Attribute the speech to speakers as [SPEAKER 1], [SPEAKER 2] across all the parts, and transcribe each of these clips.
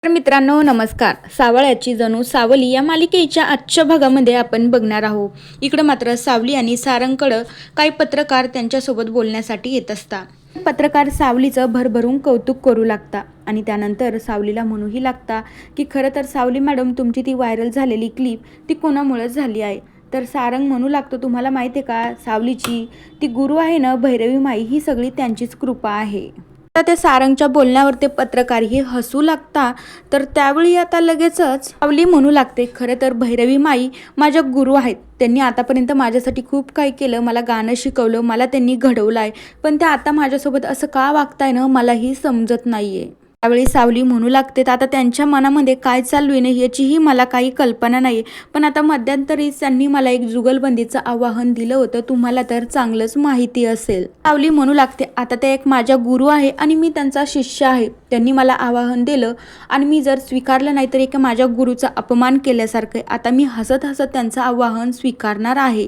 [SPEAKER 1] तर मित्रांनो नमस्कार. सावळ्याची जणू सावली या मालिकेच्या आजच्या भागामध्ये आपण बघणार आहोत. इकडं मात्र सावली आणि सारंगकडं काही पत्रकार त्यांच्यासोबत बोलण्यासाठी येत असतात. पत्रकार सावलीचं भरभरून कौतुक करू लागता आणि त्यानंतर सावलीला म्हणूही लागता की खरं तर सावली मॅडम तुमची ती व्हायरल झालेली क्लिप ती कोणामुळेच झाली आहे. तर सारंग म्हणू लागतो तुम्हाला माहिती आहे का सावलीची ती गुरु आहे ना भैरवी माई ही सगळी त्यांचीच कृपा आहे. आता त्या सारंगच्या बोलण्यावर ते पत्रकारही हसू लागता. तर त्यावेळी आता लगेचच सावली म्हणू लागते खरं तर भैरवी माई माझ्या गुरु आहेत. त्यांनी आतापर्यंत माझ्यासाठी खूप काही केलं, मला गाणं शिकवलं, मला त्यांनी घडवलं आहे. पण त्या आता माझ्यासोबत असं का वागताय ना मलाही समजत नाहीये. त्यावेळी सावली म्हणू लागते आता त्यांच्या मनामध्ये काय चालू आहे ना याचीही मला काही कल्पना नाही. पण आता मध्यंतरी त्यांनी मला एक जुगलबंदीचं आवाहन दिलं होतं, तुम्हाला तर चांगलंच माहिती असेल. सावली म्हणू लागते आता ते एक माझ्या गुरु आहे आणि मी त्यांचा शिष्य आहे. त्यांनी मला आवाहन दिलं आणि मी जर स्वीकारलं नाही तर एक माझ्या गुरुचा अपमान केल्यासारखं. आता मी हसत हसत त्यांचं आवाहन स्वीकारणार आहे.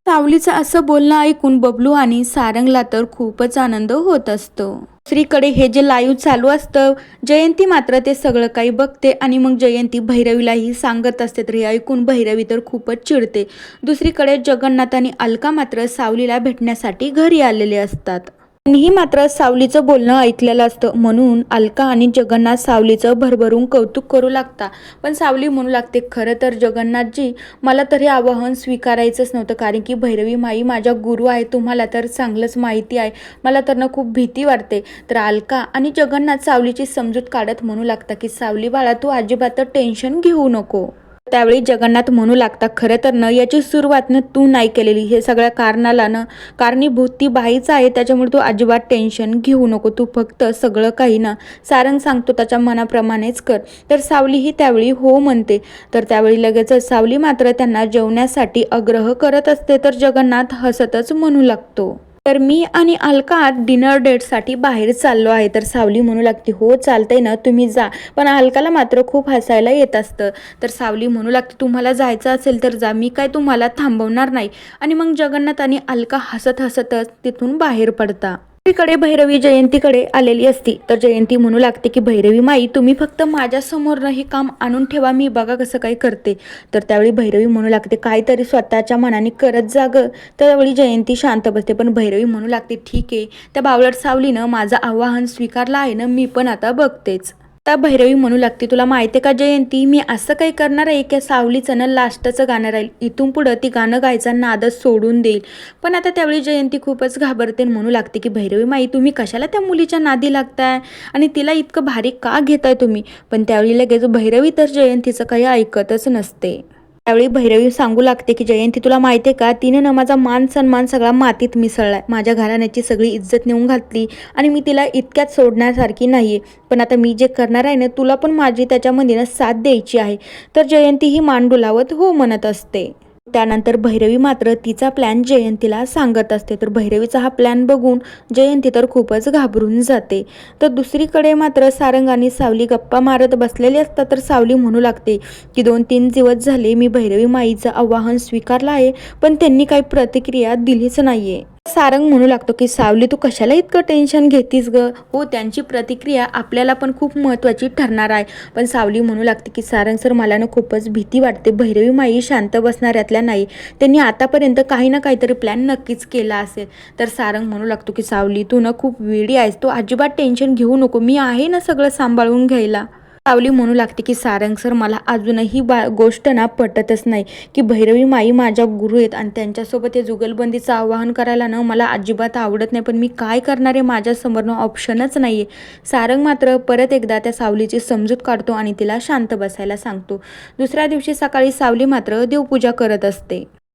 [SPEAKER 1] सावलीचं असं बोलणं ऐकून बबलू आणि सारंगला तर खूपच आनंद होत असतो. दुसरीकडे हे जे लाईव्ह चालू असतं जयंती मात्र ते सगळं काही बघते आणि मग जयंती भैरवीलाही सांगत असते. तर हे ऐकून भैरवी तर खूपच चिडते. दुसरीकडे जगन्नाथ आणि अलका मात्र सावलीला भेटण्यासाठी घरी आलेले असतात. त्यांनीही मात्र सावलीचं बोलणं ऐकलेलं असतं म्हणून अलका आणि जगन्नाथ सावलीचं भरभरून कौतुक करू लागता. पण सावली म्हणू लागते खरं तर जगन्नाथजी मला तर हे आवाहन स्वीकारायचंच नव्हतं, कारण की भैरवी माई माझ्या गुरु आहे, तुम्हाला तर चांगलंच माहिती आहे, मला तर ना खूप भीती वाटते. तर अलका आणि जगन्नाथ सावलीची समजूत काढत म्हणू लागता की सावली बाळा तू अजिबात टेन्शन घेऊ नको. त्यावेळी जगन्नाथ म्हणू लागता खरं तर न याची सुरुवात न तू नाही केलेली, हे सगळ्या कारणाला न कारणीभूत ती बाईच आहे, त्याच्यामुळे तू अजिबात टेन्शन घेऊ नको, तू फक्त सगळं काही ना सारंग सांगतो त्याच्या मनाप्रमाणेच कर. तर सावलीही त्यावेळी हो म्हणते. तर त्यावेळी लगेचच सावली मात्र त्यांना जेवण्यासाठी आग्रह करत असते. तर जगन्नाथ हसतच म्हणू लागतो तर मी आणि अलका डिनर डेटसाठी बाहेर चाललो आहे. तर सावली म्हणू लागते हो चालतंय ना तुम्ही जा. पण अलकाला मात्र खूप हसायला येत असतं. तर सावली म्हणू लागते तुम्हाला जायचं असेल तर जा, मी काय तुम्हाला थांबवणार नाही. आणि मग जगन्नाथ आणि अलका हसत हसतच तिथून बाहेर पडता. दुसरीकडे भैरवी जयंतीकडे आलेली असती. तर जयंती म्हणू लागते की भैरवी माई तुम्ही फक्त माझ्यासमोर हे काम आणून ठेवा, मी बघा कसं काही करते. तर त्यावेळी भैरवी म्हणू लागते काहीतरी स्वतःच्या मनाने करत जाग. त्यावेळी जयंती शांत बसते. पण भैरवी म्हणू लागते ठीक आहे, त्या बावळट सावलीनं माझं आवाहन स्वीकारलं आहे ना, मी पण आता बघतेच. आता भैरवी म्हणू लागते तुला माहिती आहे का जयंती मी असं काही करणार आहे की सावलीचं ना लास्टचं गाणं राहील, इथून पुढं ती गाणं गायचा नादच सोडून देईल. पण आता त्यावेळी जयंती खूपच घाबरते म्हणू लागते की भैरवी माई तुम्ही कशाला त्या मुलीच्या नादी लागताय आणि तिला इतकं भारी का घेताय तुम्ही. पण त्यावेळी लगेच भैरवी तर जयंतीचं काही ऐकतच नसते. त्यावेळी भैरवी सांगू लागते की जयंती तुला माहिती आहे का तिने ना माझा मान सन्मान सगळा मातीत मिसळलाय, माझ्या घराण्याची सगळी इज्जत नेऊन घातली आणि मी तिला इतक्यात सोडण्यासारखी नाहीये. पण आता मी जे करणार आहे ना तुला पण माझी त्याच्यामध्ये ना साथ द्यायची आहे. तर जयंती ही मान डुलावत हो म्हणत असते. त्यानंतर भैरवी मात्र तिचा प्लॅन जयंतीला सांगत असते. तर भैरवीचा हा प्लॅन बघून जयंती तर खूपच घाबरून जाते. तर दुसरीकडे मात्र सारंग आणि सावली गप्पा मारत बसलेले असतात. तर सावली म्हणू लागते की 2-3 दिवस झाले मी भैरवी माईचं आवाहन स्वीकारलं आहे, पण त्यांनी काही प्रतिक्रिया दिलीच नाहीये. सारंग म्हणू लागतो की सावली तू कशाला इतकं टेन्शन घेतीस ग, हो त्यांची प्रतिक्रिया आपल्याला पण खूप महत्त्वाची ठरणार आहे. पण सावली म्हणू लागते की सारंग सर मला ना खूपच भीती वाटते, भैरवी माई शांत बसणाऱ्यातल्या नाही, त्यांनी आतापर्यंत काही ना काहीतरी प्लॅन नक्कीच केला असेल. तर सारंग म्हणू लागतो की सावली तू ना खूप वेडी आहेस, तू अजिबात टेन्शन घेऊ नको, मी आहे ना सगळं सांभाळून घ्यायला. सावली म्हणू लागते की सारंग सर मला अजूनही गोष्ट ना पटतच नाही की भैरवी माई माझ्या गुरु आहेत आणि त्यांच्यासोबत हे जुगलबंदीचं आवाहन करायला ना मला अजिबात आवडत नाही, पण मी काय करणार आहे माझ्यासमोर ऑप्शनच नाही आहे. सारंग मात्र परत एकदा त्या सावलीची समजूत काढतो आणि तिला शांत बसायला सांगतो. दुसऱ्या दिवशी सकाळी सावली मात्र देवपूजा करत असते.